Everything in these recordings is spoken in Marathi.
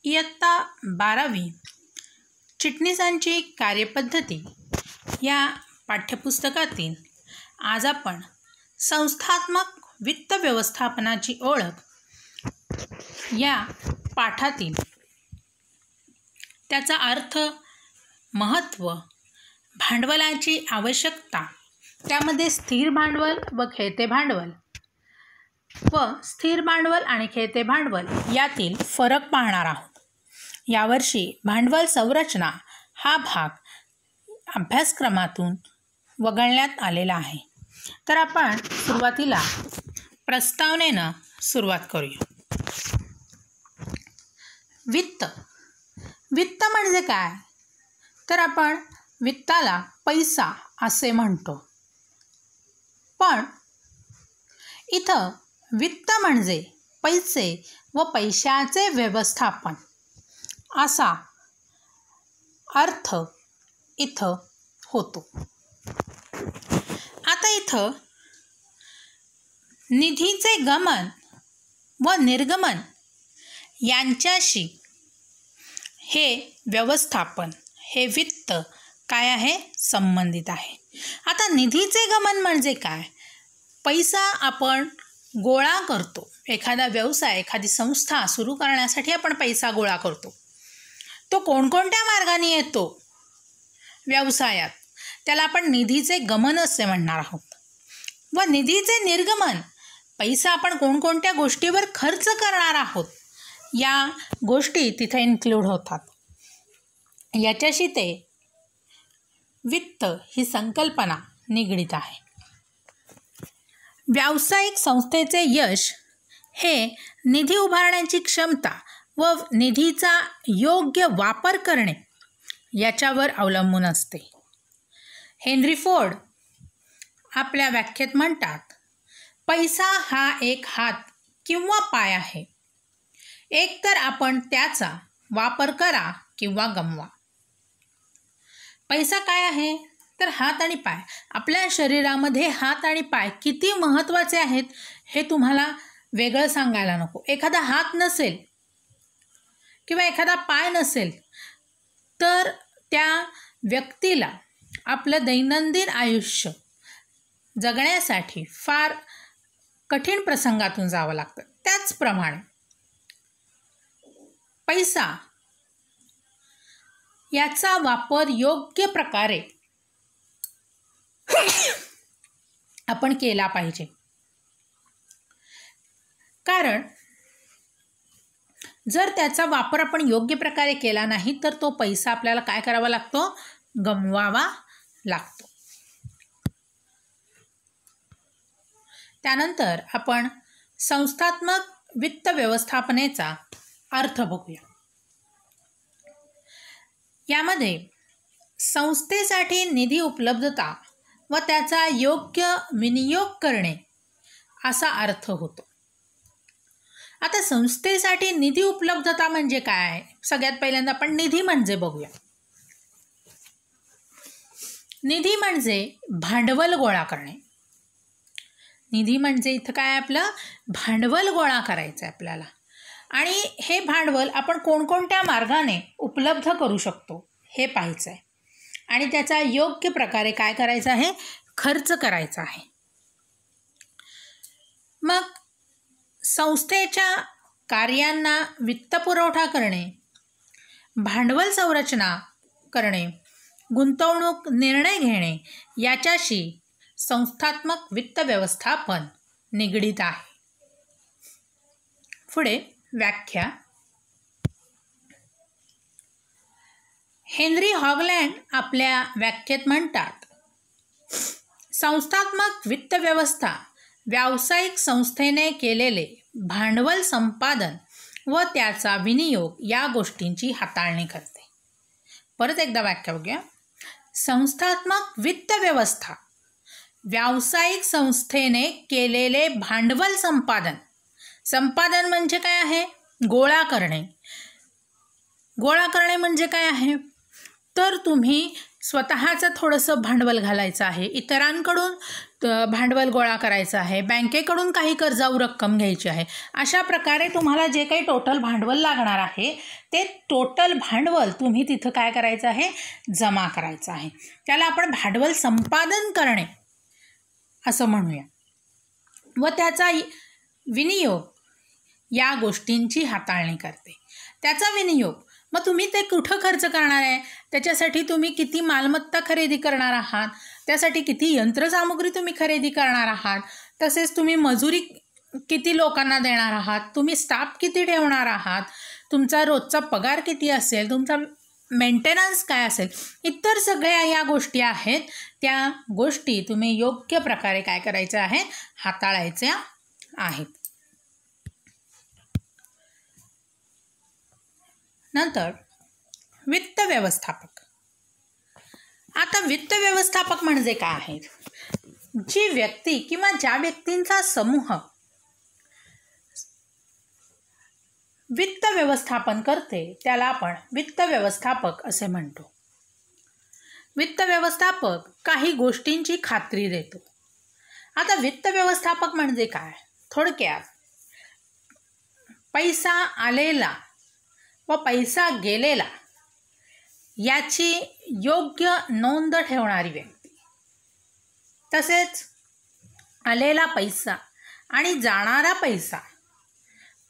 इयत्ता 12वी चिटणीसांची कार्यपद्धती या पाठ्यपुस्तकातील आज आपण संस्थात्मक वित्त व्यवस्थापनाची ओळख या पाठातील त्याचा अर्थ, महत्त्व, भांडवलाची आवश्यकता, त्यामध्ये स्थिर भांडवल व खेळते भांडवल व स्थिर भांडवल आणि खेळते भांडवल यातील फरक पाहणार आहोत. यावर्षी भांडवल संरचना हा भाग अभ्यासक्रमातून वगळण्यात आलेला आहे. तर आपण सुरुवातीला प्रस्तावनेनं सुरुवात करूया. वित्त म्हणजे काय? तर आपण वित्ताला पैसा असे म्हणतो. पण इथं वित्त म्हणजे पैसे व पैशाचे व्यवस्थापन असा अर्थ इथं होतो. आता इथं निधीचे गमन व निर्गमन यांच्याशी हे व्यवस्थापन, हे वित्त काय आहे? संबंधित आहे. आता निधीचे गमन म्हणजे काय? पैसा आपण गोळा करतो. एखादा व्यवसाय, एखादी संस्था सुरू करण्यासाठी आपण पैसा गोळा करतो. तो कोणकोणत्या मार्गाने येतो व्यवसायात, त्याला आपण निधीचे गमन असे म्हणणार आहोत. व निधीचे निर्गमन, पैसा आपण कोणकोणत्या गोष्टीवर खर्च करणार आहोत या गोष्टी तिथे इन्क्लूड होतात. याच्याशी ते वित्त ही संकल्पना निगडीत आहे. व्यावसायिक संस्थेचे यश हे निधी उभारण्याची क्षमता व निधीचा योग्य वापर करणे याच्यावर अवलंबून असते. हेनरी फोर्ड आपल्या व्याख्येत म्हणतात, पैसा हा एक हात किंवा पाय आहे. एकतर आपण त्याचा वापर करा किंवा गमवा. पैसा काय आहे? तर हात आणि पाय. आपल्या शरीरामध्ये हात आणि पाय किती महत्त्वाचे आहेत हे तुम्हाला वेगळं सांगायला नको. एखादा हात नसेल किंवा एखादा पाय नसेल तर त्या व्यक्तीला आपलं दैनंदिन आयुष्य जगण्यासाठी फार कठीण प्रसंगातून जावं लागतं. त्याचप्रमाणे पैसा याचा वापर योग्य प्रकारे आपण केला पाहिजे. कारण जर त्याचा वापर आपण योग्य प्रकारे केला नाही तर तो पैसा आपल्याला काय करावा लागतो? गमवावा लागतो. त्यानंतर आपण संस्थात्मक वित्त व्यवस्थापनेचा अर्थ बघूया. यामध्ये संस्थेसाठी निधी उपलब्धता व त्याचा योग्य विनियोग करणे असा अर्थ होतो. आता संस्थेसाठी निधी उपलब्धता म्हणजे काय? सगळ्यात पहिल्यांदा आपण निधी म्हणजे बघूया. निधी म्हणजे भांडवल गोळा करणे. निधी म्हणजे इथं काय? आपलं भांडवल गोळा करायचं आहे आपल्याला. आणि हे भांडवल आपण कोणकोणत्या मार्गाने उपलब्ध करू शकतो हे पाहायचं आहे. आणि त्याचा योग्य प्रकारे काय करायचं आहे? खर्च करायचा आहे. मग संस्थेच्या कार्यांना वित्तपुरवठा करणे, भांडवल संरचना करणे, गुंतवणूक निर्णय घेणे याच्याशी संस्थात्मक वित्त व्यवस्थापन निगडीत आहे. पुढे व्याख्या. हेनरी हॉगलँड आपल्या व्याख्येत म्हणतात, संस्थात्मक वित्त व्यवस्था व्यावसायिक संस्थेने केलेले भांडवल संपादन व त्याचा विनियोग या गोष्टींची हाताळणी करते. परत एकदा व्याख्या बघूया. संस्थात्मक वित्त व्यवस्था व्यावसायिक संस्थेने केलेले भांडवल संपादन. संपादन म्हणजे काय आहे? गोळा करणे. गोळा करणे म्हणजे काय आहे? तर तुम्ही स्वतःचं थोडंसं भांडवल घालायचं आहे, इतरांकडून भांडवल गोळा करायचं आहे, बँकेकडून काही कर्जाऊ रक्कम घ्यायची आहे. अशा प्रकारे तुम्हाला जे काही टोटल भांडवल लागणार आहे ते टोटल भांडवल तुम्ही तिथं काय करायचं आहे, जमा करायचं आहे. त्याला आपण भांडवल संपादन करणे असं म्हणूया. व त्याचा विनियोग या गोष्टींची हाताळणी करते. त्याचा विनियोग मग तुम्ही ते कुठं खर्च करणार आहे, त्याच्यासाठी तुम्ही किती मालमत्ता खरेदी करणार आहात, त्यासाठी किती यंत्रसामुग्री तुम्ही खरेदी करणार आहात, तसेच तुम्ही मजुरी किती लोकांना देणार आहात, तुम्ही स्टाफ किती ठेवणार आहात, तुमचा रोजचा पगार किती असेल, तुमचा मेंटेनन्स काय असेल, इतर सगळ्या या गोष्टी आहेत. त्या गोष्टी तुम्ही योग्य प्रकारे काय करायच्या आहेत, हाताळायच्या आहेत. नंतर वित्त व्यवस्थापक. आता वित्त व्यवस्थापक म्हणजे काय आहे, जी व्यक्ती किंवा ज्या व्यक्तींचा समूह वित्त व्यवस्थापन करते त्याला आपण वित्त व्यवस्थापक असे म्हणतो. वित्त व्यवस्थापक काही गोष्टींची खात्री देतो. आता वित्त व्यवस्थापक म्हणजे काय, थोडक्यात पैसा आलेला व पैसा गेलेला याची योग्य नोंद ठेवणारी व्यक्ती, तसेच आलेला पैसा आणि जाणारा पैसा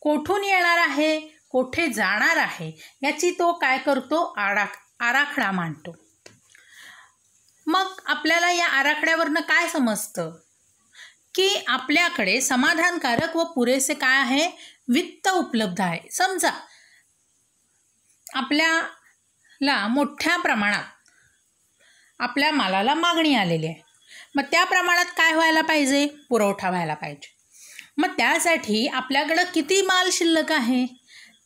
कोठून येणार आहे, कोठे जाणार आहे याची तो काय करतो, आराखडा मांडतो. मग आपल्याला या आराखड्यावरनं काय समजतं की आपल्याकडे समाधानकारक व पुरेसे काय आहे, वित्त उपलब्ध आहे. समजा आपल्याला मोठ्या प्रमाणात आपल्या मालाला मागणी आलेली आहे, मग त्या प्रमाणात काय व्हायला पाहिजे, पुरवठा व्हायला पाहिजे. मग त्यासाठी आपल्याकडं किती माल शिल्लक आहे,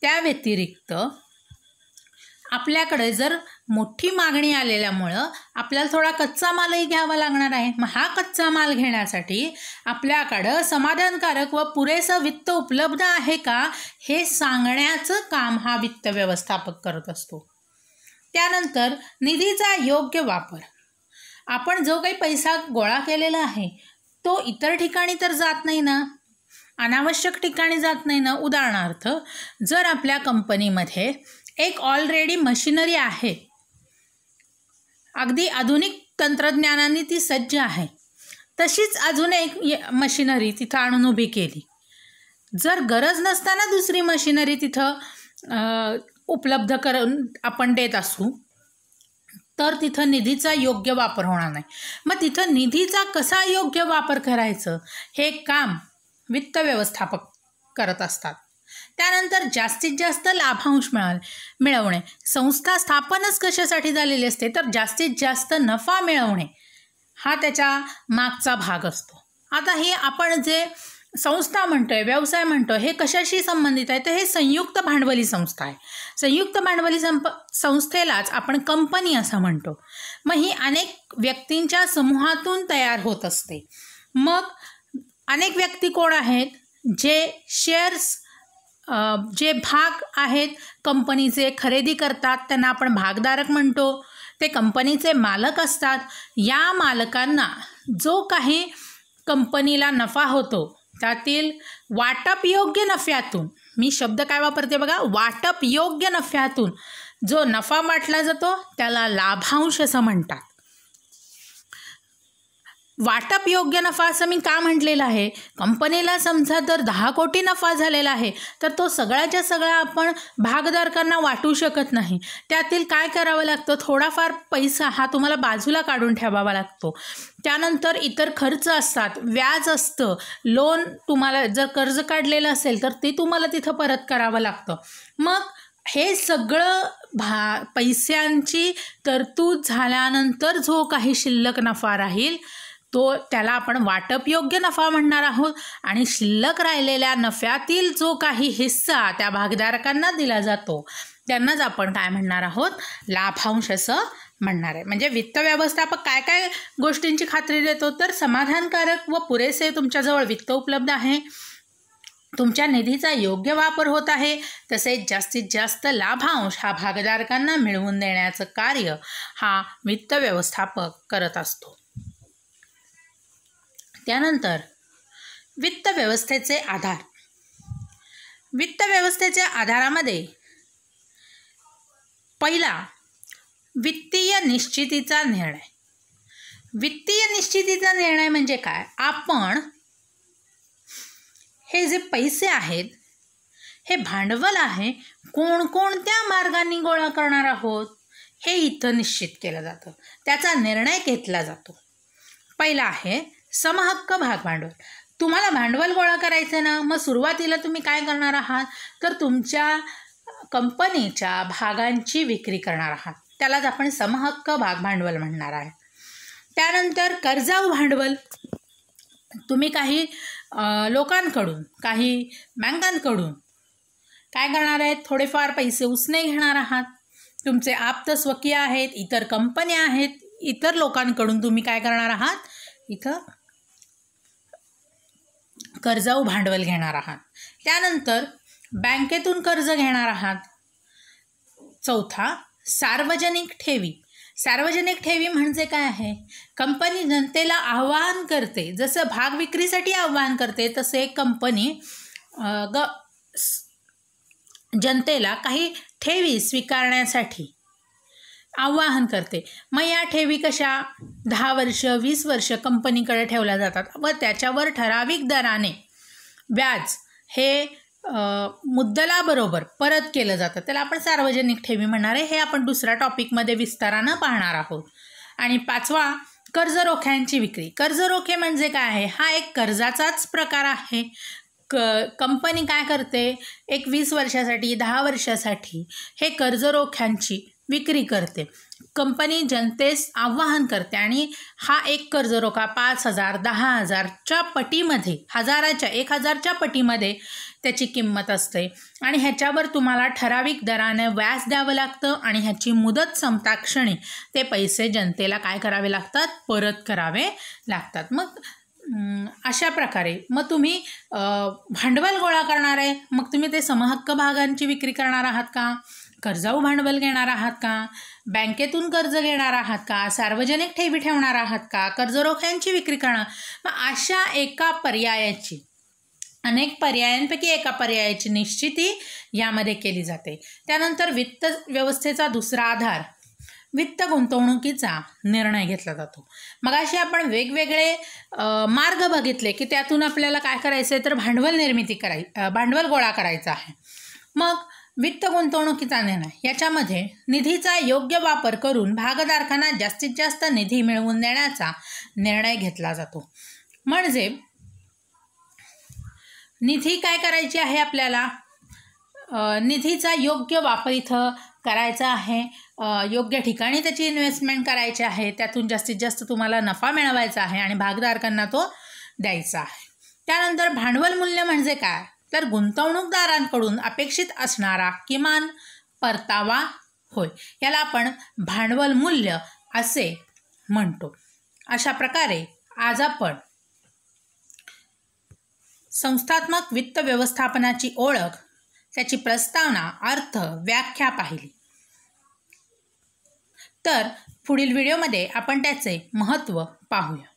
त्या व्यतिरिक्त आपल्याकडे जर मोठी मागणी आलेल्यामुळं आपल्याला थोडा कच्चा मालही घ्यावा लागणार आहे. मग हा कच्चा माल घेण्यासाठी आपल्याकडं समाधानकारक व पुरेसं वित्त उपलब्ध आहे का हे सांगण्याचं काम हा वित्त व्यवस्थापक करत असतो. त्यानंतर निधीचा योग्य वापर. आपण जो काही पैसा गोळा केलेला आहे तो इतर ठिकाणी तर जात नाही ना, अनावश्यक ठिकाणी जात नाही ना. उदाहरणार्थ, जर आपल्या कंपनीमध्ये एक ऑलरेडी मशिनरी आहे, अगदी आधुनिक तंत्रज्ञानाने ती सज्ज आहे, तशीच अजून एक मशिनरी तिथं आणून उभी केली, जर गरज नसताना दुसरी मशिनरी तिथं उपलब्ध करून आपण देत असू तर तिथं निधीचा योग्य वापर होणार नाही. मग तिथं निधीचा कसा योग्य वापर करायचं हे काम वित्त व्यवस्थापक करत असतात. त्यानंतर जास्तीत जास्त लाभांश मिळवणे. संस्था स्थापनच कशासाठी झालेली असते तर जास्तीत जास्त नफा मिळवणे हा त्याच्या मागचा भाग असतो. आता हे आपण जे संस्था म्हणतोय, व्यवसाय म्हणतोय, हे कशाशी संबंधित आहे तर हे संयुक्त भांडवली संस्था आहे. संयुक्त भांडवली संस्थेलाच आपण कंपनी असं म्हणतो. मग ही अनेक व्यक्तींच्या समूहातून तयार होत असते. मग अनेक व्यक्ती कोण आहेत, जे शेअर्स जे भाग आहेत कंपनीचे खरेदी करतात त्यांना आपण भागधारक म्हणतो. ते कंपनीचे मालक असतात. या मालकांना जो काही कंपनीला नफा होतो त्यातील वाटप योग्य नफ्यातून, मी शब्द काय वापरते बघा, वाटप योग्य नफ्यातून जो नफा वाटला जातो त्याला लाभांश असं म्हणतात. वाटप योग्य नफा असं मी का म्हटलेलं आहे, कंपनीला समजा जर 10 कोटी नफा झालेला आहे तर तो सगळ्याच्या सगळा आपण भागधारकांना वाटू शकत नाही. त्यातील काय करावं लागतं, थोडाफार पैसा हा तुम्हाला बाजूला काढून ठेवावा लागतो. त्यानंतर इतर खर्च असतात, व्याज असतं, लोन तुम्हाला जर कर्ज काढलेलं असेल तर ते तुम्हाला तिथं परत करावं लागतं. मग हे सगळं पैशांची तरतूद झाल्यानंतर जो काही शिल्लक नफा राहील तो त्याला आपण वाटप योग्य नफा म्हणणार आहोत. आणि शिल्लक राहिलेल्या नफ्यातील जो काही हिस्सा त्या भागधारकांना दिला जातो त्यांनाच आपण काय म्हणणार आहोत, लाभांश असं म्हणणार आहे. म्हणजे वित्त व्यवस्थापक काय काय गोष्टींची खात्री देतो तर समाधानकारक व पुरेसे तुमच्याजवळ वित्त उपलब्ध आहे, तुमच्या निधीचा योग्य वापर होत आहे, तसेच जास्तीत जास्त लाभांश हा भागधारकांना मिळवून देण्याचं कार्य हा वित्त व्यवस्थापक करत असतो. त्यानंतर वित्त व्यवस्थेचे आधार. वित्त व्यवस्थेच्या आधारामध्ये पहिला वित्तीय निश्चितीचा निर्णय. वित्तीय निश्चितीचा निर्णय म्हणजे काय? आपण हे जे पैसे आहेत, हे भांडवल आहे, कोणकोणत्या मार्गाने गोळा करणार आहोत हे इथं निश्चित केलं जातं, त्याचा निर्णय घेतला जातो. पहिला आहे समहक्क भागभांडवल. तुम्हाला भांडवल गोळा करायचं ना, मग सुरुवातीला तुम्ही काय करणार आहात, तर तुमच्या कंपनीच्या भागांची विक्री करणार आहात, त्यालाच आपण समहक्क भागभांडवल म्हणणार आहे. त्यानंतर कर्जाऊ भांडवल. तुम्ही काही लोकांकडून, काही बँकांकडून काय करणार आहेत, थोडेफार पैसे उसने घेणार आहात. तुमचे आप्त स्वकीय आहेत, इतर कंपन्या आहेत, इतर लोकांकडून तुम्ही काय करणार आहात, इथं कर्जाऊ भांडवल घेणार आहात. त्यानंतर बँकेतून कर्ज घेणार आहात. चौथा सार्वजनिक ठेवी. सार्वजनिक ठेवी म्हणजे काय आहे? कंपनी जनतेला आवाहन करते, जसं भाग विक्रीसाठी आवाहन करते तसे कंपनी जनतेला काही ठेवी स्वीकारण्यासाठी आवाहन करते. मग या ठेवी कशा 10 वर्ष 20 वर्ष कंपनीकडे ठेवल्या जातात व त्याच्यावर ठराविक दराने व्याज हे मुद्दलाबरोबर परत केलं जातं, त्याला आपण सार्वजनिक ठेवी म्हणणार आहे. हे आपण दुसऱ्या टॉपिकमध्ये विस्तारानं पाहणार आहोत. आणि पाचवा कर्जरोख्यांची विक्री. कर्जरोखे म्हणजे काय आहे? हा एक कर्जाचाच प्रकार आहे. कंपनी काय करते, एक 20 वर्षासाठी 10 वर्षासाठी हे कर्जरोख्यांची विक्री करते. कंपनी जनतेस आवाहन करते आणि हा एक कर्जरोखा 5,000 10,000च्या पटीमध्ये, 1000च्या पटीमध्ये त्याची किंमत असते आणि ह्याच्यावर तुम्हाला ठराविक दराने व्याज द्यावं लागतं आणि ह्याची मुदत संपताक्षणी ते पैसे जनतेला काय करावे लागतात, परत करावे लागतात. मग अशा प्रकारे मग तुम्ही भांडवल गोळा करणार आहे, मग तुम्ही ते समहक्क भागांची विक्री करणार आहात का, कर्जाऊ भांडवल घेणार आहात का, बँकेतून कर्ज घेणार आहात का, सार्वजनिक ठेवी ठेवणार आहात का, कर्जरोख्यांची विक्री करणार. मग अशा एका पर्यायाची, अनेक पर्यायांपैकी एका पर्यायाची निश्चिती यामध्ये केली जाते. त्यानंतर वित्त व्यवस्थेचा दुसरा आधार वित्त गुंतवणुकीचा निर्णय घेतला जातो. मग असे आपण वेगवेगळे मार्ग बघितले की त्यातून आपल्याला काय करायचं आहे, तर भांडवल गोळा करायचा आहे. मग वित्त गुंतवणुकीचा निर्णय, याच्यामध्ये निधीचा योग्य वापर करून भागधारकांना जास्तीत जास्त निधी मिळवून देण्याचा निर्णय घेतला जातो. म्हणजे निधी काय करायची आहे आपल्याला, निधीचा योग्य वापर इथं करायचा आहे, योग्य ठिकाणी त्याची इन्व्हेस्टमेंट करायची आहे, त्यातून जास्तीत जास्त तुम्हाला नफा मिळवायचा आहे आणि भागधारकांना तो द्यायचा आहे. त्यानंतर भांडवल मूल्य म्हणजे काय, तर गुंतवणूकदारांकडून अपेक्षित असणारा किमान परतावा होय, याला आपण भांडवल मूल्य असे म्हणतो. अशा प्रकारे आज आपण संस्थात्मक वित्त व्यवस्थापनाची ओळख, त्याची प्रस्तावना, अर्थ, व्याख्या पाहिली. तर पुढील व्हिडिओमध्ये आपण त्याचे महत्त्व पाहूया.